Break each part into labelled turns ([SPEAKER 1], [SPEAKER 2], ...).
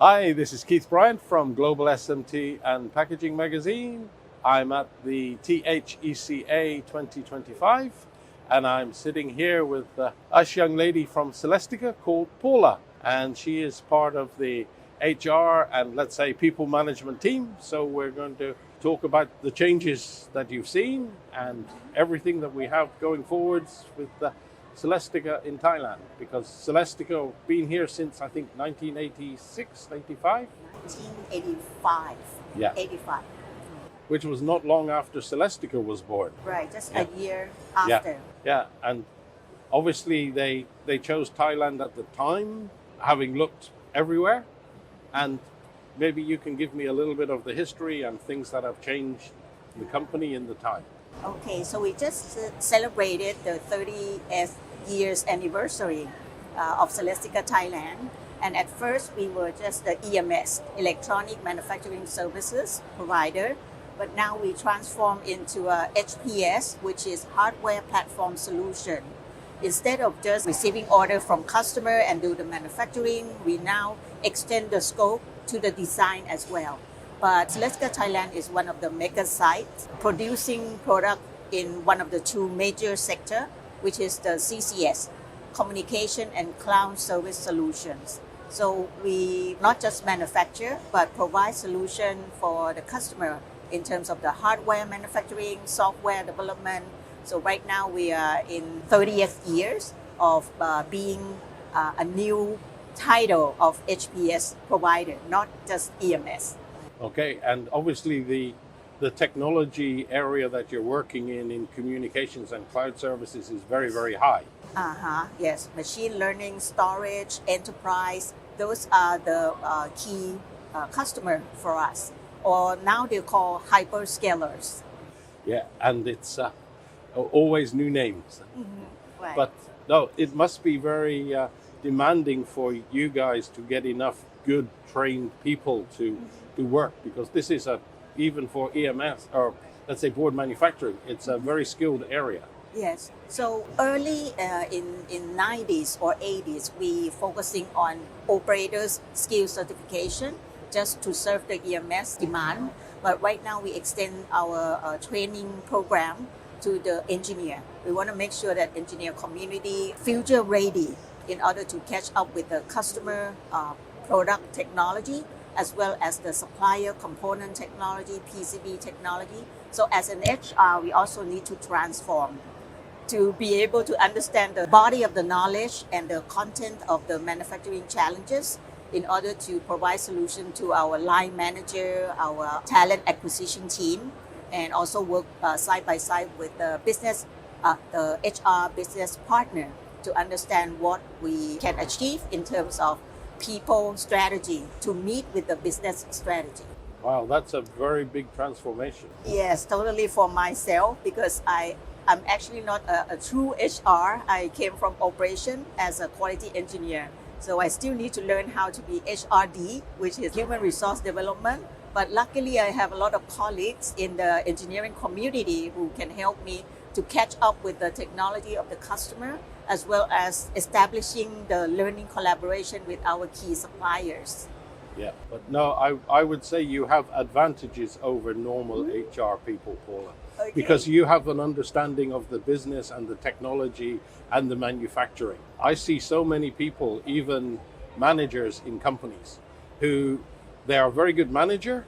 [SPEAKER 1] Hi, this is Keith Bryant from Global SMT and Packaging Magazine. I'm at the THECA 2025 and I'm sitting here with a young lady from Celestica called Paula, and she is part of the HR and let's say people management team. So we're going to talk about the changes that you've seen and everything that we have going forwards with Celestica in Thailand, because Celestica have been here since I think 1986, 85?
[SPEAKER 2] 1985.
[SPEAKER 1] Yeah.
[SPEAKER 2] 85.
[SPEAKER 1] Which was not long after Celestica was born.
[SPEAKER 2] Right, just a year after.
[SPEAKER 1] Yeah, and obviously they chose Thailand at the time, having looked everywhere. And maybe you can give me a little bit of the history and things that have changed the company in the time.
[SPEAKER 2] Okay, so we just celebrated the 30th years anniversary of Celestica Thailand. And at first we were just the EMS, Electronic Manufacturing Services provider. But now we transform into a HPS, which is Hardware Platform Solution. Instead of just receiving order from customer and do the manufacturing, we now extend the scope to the design as well. But Celestica Thailand is one of the mega sites producing product in one of the two major sectors, which is the CCS, Communication and Cloud Service Solutions. So we not just manufacture, but provide solution for the customer in terms of the hardware manufacturing, software development. So right now we are in 30th years of being a new title of HPS provider, not just EMS.
[SPEAKER 1] Okay, and obviously the technology area that you're working in communications and cloud services is very, very high.
[SPEAKER 2] Yes, machine learning, storage, enterprise, those are the key customer for us. Or now they're called Hyperscalers.
[SPEAKER 1] Yeah, and it's always new names.
[SPEAKER 2] Mm-hmm. Right.
[SPEAKER 1] But no, it must be very demanding for you guys to get enough good trained people to work, because this is even for EMS or let's say board manufacturing, it's a very skilled area.
[SPEAKER 2] Yes. So early in 90s or 80s, we focusing on operators skill certification just to serve the EMS demand. But right now we extend our training program to the engineer. We want to make sure that engineer community future ready in order to catch up with the customer product technology, as well as the supplier component technology, PCB technology. So as an HR, we also need to transform to be able to understand the body of the knowledge and the content of the manufacturing challenges in order to provide solution to our line manager, our talent acquisition team, and also work side by side with the business, the HR business partner to understand what we can achieve in terms of people strategy to meet with the business strategy.
[SPEAKER 1] Wow, that's a very big transformation.
[SPEAKER 2] Yes, totally for myself, because I'm actually not a true HR. I came from operation as a quality engineer. So I still need to learn how to be HRD, which is human resource development. But luckily I have a lot of colleagues in the engineering community who can help me to catch up with the technology of the customer, as well as establishing the learning collaboration with our key suppliers.
[SPEAKER 1] Yeah, but no, I would say you have advantages over normal HR people, Paula, because you have an understanding of the business and the technology and the manufacturing. I see so many people, even managers in companies, who they are a very good manager,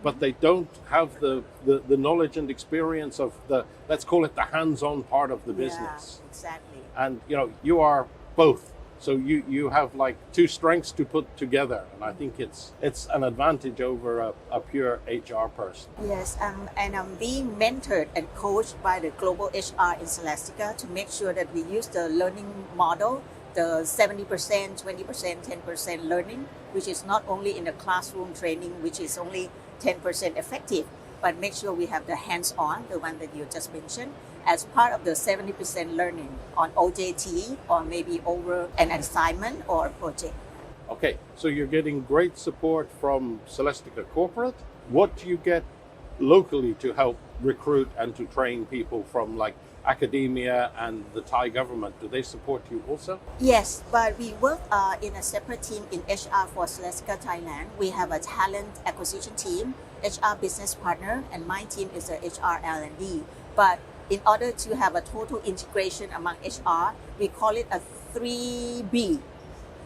[SPEAKER 1] but they don't have the knowledge and experience of the, let's call it the hands-on part of the business.
[SPEAKER 2] Yeah, exactly.
[SPEAKER 1] And you are both. So you have like two strengths to put together, and I think it's an advantage over a pure HR person.
[SPEAKER 2] Yes, and I'm being mentored and coached by the global HR in Celestica to make sure that we use the learning model, the 70%, 20%, 10% learning, which is not only in the classroom training, which is only 10% effective, but make sure we have the hands-on, the one that you just mentioned, as part of the 70% learning on OJT or maybe over an assignment or a project.
[SPEAKER 1] Okay, so you're getting great support from Celestica Corporate. What do you get locally to help recruit and to train people from like academia and the Thai government? Do they support you also?
[SPEAKER 2] Yes, but we work in a separate team in HR for Celestica Thailand. We have a talent acquisition team, HR business partner, and my team is a HR L&D. But in order to have a total integration among HR, we call it a 3B,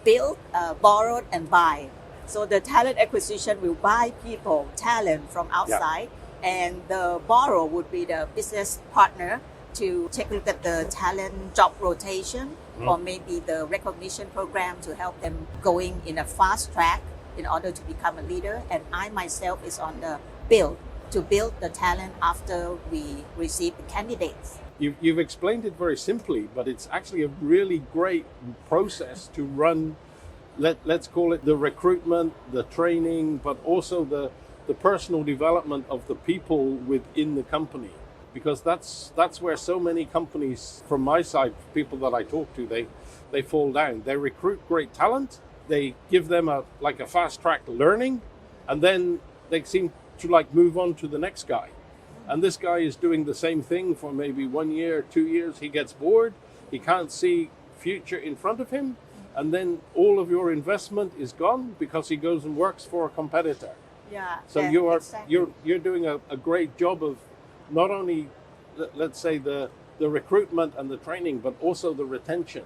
[SPEAKER 2] build, borrowed, and buy. So the talent acquisition will buy people, talent from outside, and the borrow would be the business partner to take a look at the talent job rotation or maybe the recognition program to help them going in a fast track in order to become a leader. And I myself is on the build, to build the talent after we receive the candidates.
[SPEAKER 1] You've explained it very simply, but it's actually a really great process to run, let's call it the recruitment, the training, but also the personal development of the people within the company. Because that's where so many companies, from my side, people that I talk to, they fall down. They recruit great talent, they give them a fast track learning, and then they seem to move on to the next guy. And this guy is doing the same thing for maybe 1 year, 2 years. He gets bored, he can't see future in front of him, and then all of your investment is gone because he goes and works for a competitor.
[SPEAKER 2] Yeah.
[SPEAKER 1] So
[SPEAKER 2] exactly.
[SPEAKER 1] you're doing a great job of not only, let's say, the recruitment and the training, but also the retention.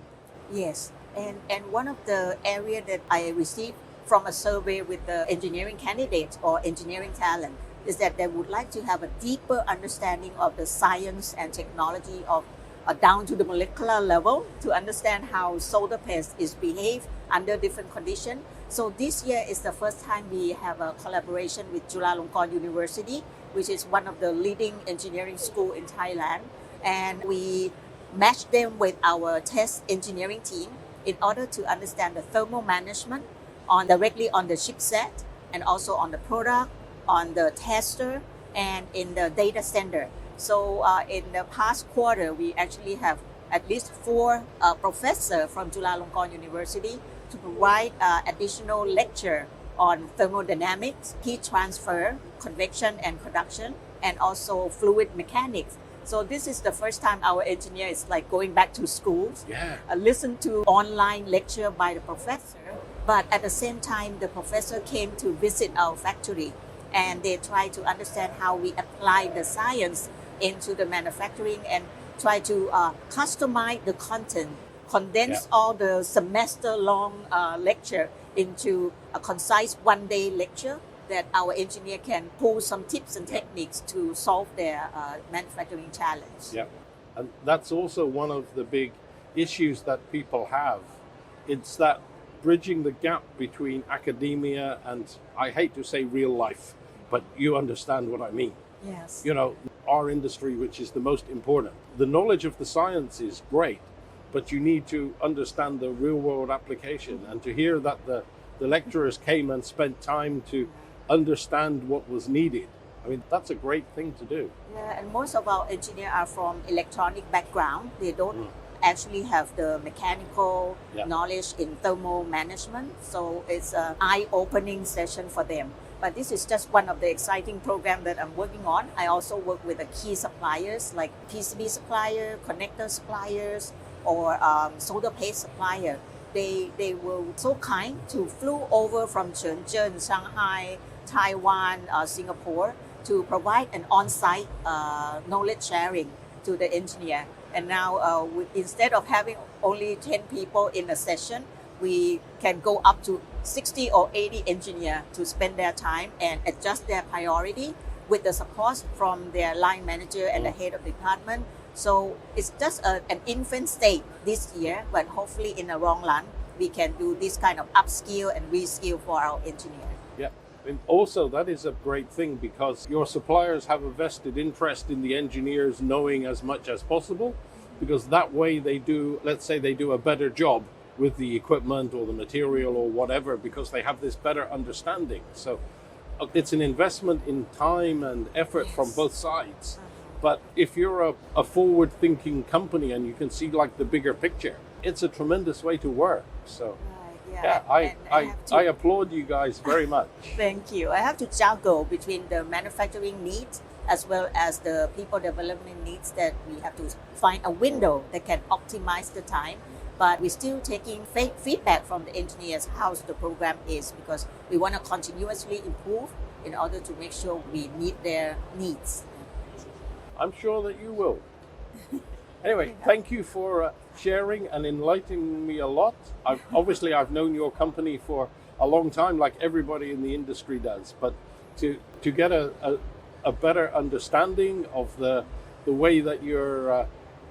[SPEAKER 2] Yes, and one of the area that I received from a survey with the engineering candidates or engineering talent is that they would like to have a deeper understanding of the science and technology of down to the molecular level to understand how solar paste is behave under different conditions. So this year is the first time we have a collaboration with Chulalongkorn University, which is one of the leading engineering school in Thailand. And we match them with our test engineering team in order to understand the thermal management directly on the chipset and also on the product, on the tester, and in the data center. So in the past quarter, we actually have at least 4 professors from Chulalongkorn University to provide additional lecture on thermodynamics, heat transfer, convection and conduction, and also fluid mechanics. So this is the first time our engineer is going back to schools, listen to online lecture by the professor, but at the same time, the professor came to visit our factory and they try to understand how we apply the science into the manufacturing and try to customize the content, condense all the semester-long lecture into a concise one-day lecture that our engineer can pull some tips and techniques to solve their manufacturing challenge.
[SPEAKER 1] Yeah, and that's also one of the big issues that people have. It's that bridging the gap between academia and, I hate to say real life, but you understand what I mean.
[SPEAKER 2] Yes.
[SPEAKER 1] You know, our industry, which is the most important. The knowledge of the science is great, but you need to understand the real world application. And to hear that the lecturers came and spent time to understand what was needed, I mean, that's a great thing to do.
[SPEAKER 2] Yeah, and most of our engineers are from electronic background. They don't actually have the mechanical knowledge in thermal management. So it's an eye-opening session for them. But this is just one of the exciting programs that I'm working on. I also work with the key suppliers like PCB supplier, connector suppliers, or solar paste supplier. They were so kind to flew over from Shenzhen, Shanghai, Taiwan, Singapore to provide an on-site knowledge sharing to the engineer. And now instead of having only 10 people in a session, we can go up to 60 or 80 engineers to spend their time and adjust their priority with the support from their line manager and the head of the department. So it's just an infant state this year, but hopefully in the long run, we can do this kind of upskill and reskill for our engineers.
[SPEAKER 1] Yeah, and also that is a great thing because your suppliers have a vested interest in the engineers knowing as much as possible, because that way they do, let's say they do a better job with the equipment or the material or whatever, because they have this better understanding. So it's an investment in time and effort from both sides. But if you're a forward-thinking company and you can see the bigger picture, it's a tremendous way to work. So I applaud you guys very much.
[SPEAKER 2] Thank you. I have to juggle between the manufacturing needs as well as the people development needs that we have to find a window that can optimize the time. But we're still taking feedback from the engineers how the program is, because we want to continuously improve in order to make sure we meet their needs.
[SPEAKER 1] I'm sure that you will. Anyway, thank you for sharing and enlightening me a lot. I've known your company for a long time, like everybody in the industry does. But to get a better understanding of the way that you're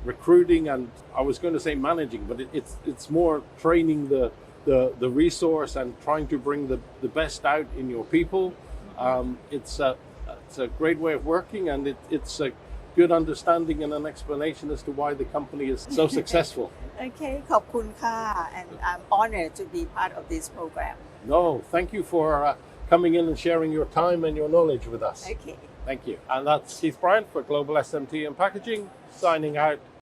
[SPEAKER 1] recruiting, and I was going to say managing, but it's more training the resource and trying to bring the best out in your people. It's a great way of working, and it's a good understanding and an explanation as to why the company is so successful.
[SPEAKER 2] Okay, ขอบคุณค่ะ and I'm honored to be part of this program.
[SPEAKER 1] No, thank you for coming in and sharing your time and your knowledge with us.
[SPEAKER 2] Okay.
[SPEAKER 1] Thank you. And that's Keith Bryant for Global SMT and Packaging, signing out.